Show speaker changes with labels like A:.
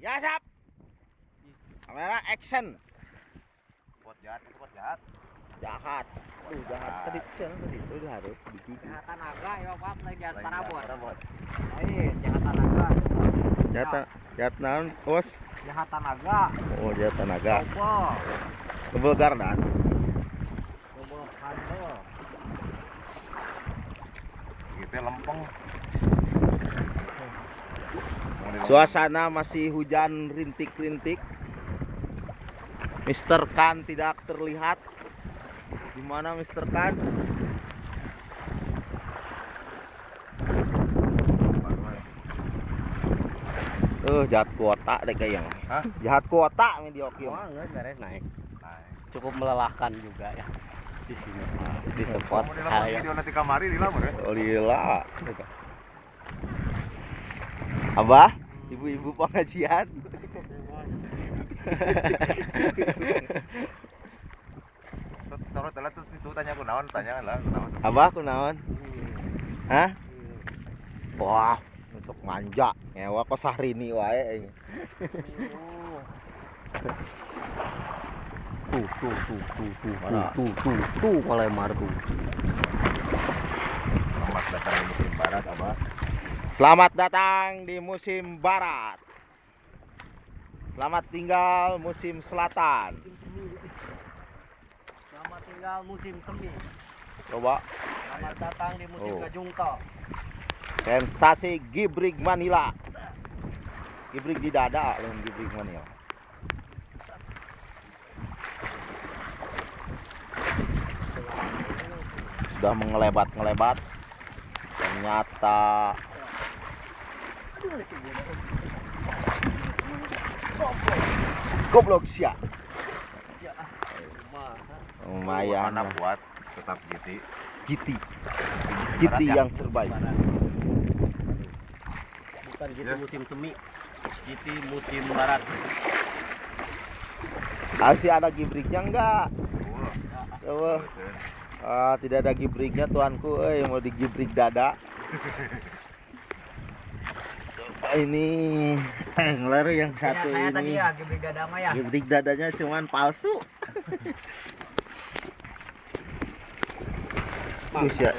A: Ya, Sap. Kamera action.
B: Spot jahat, spot jahat.
A: Jahat. Aduh, jahat. Tadi siapa tadi? Itu harus dikiki.
C: Jahatan naga ya Pak, lagi jahat parabot.
B: Parabot.
C: Lain, jahatan naga.
A: Jahat naon, Bos?
C: Jahatan naga.
A: Oh, jahat naga.
C: Coba.
A: Kebel gardan.
C: Coba handle.
B: Gitu lempeng.
A: Suasana masih hujan rintik-rintik. Mr. Khan tidak terlihat. Di mana Mr. Khan? Jahat kuota deh kayaknya.
B: Hah?
A: Jahat kuota ini di Oki.
C: Wah, enggak beres naik.
B: Nah,
C: Cukup melelahkan juga ya di sini. Di spot
B: kamu di lapangan
C: ayo.
B: video nanti kamari di lamur ya.
A: Oh, lila. Abah, ibu-ibu pengajian.
B: Taruh telat tuh itu tanya aku naon, tanya lah naon.
A: Abah kunaon? Hah? Wah, untuk manja. Ngewa kok Sahrini wae.
C: Tuh Palemar tuh.
B: Selamat datang di musim barat, Abah.
A: Selamat datang di musim barat. Selamat tinggal musim selatan.
C: Selamat tinggal musim semi.
A: Coba
C: Selamat datang di musim
A: Oh.
C: Gajungto.
A: sensasi Gibrig Manila. Gibrig di dada, lain Gibrig Manila. Sudah mengelebat-ngelebat. Ternyata goblok sia. Lumayan
B: Mana buat tetap gitu.
A: GT. GT yang terbaik.
C: Bukan gitu
B: Ya.
C: musim semi. Gitu musim barat.
A: Masih ada gibrignya enggak? Coba. Tidak ada gibrignya tuanku, mau digibrig dada. Coba ini ngeler yang satu
C: Saya tadi
A: ini.
C: ya gibrig dada mah ya.
A: Gibrig dadanya cuman palsu. Terus ya.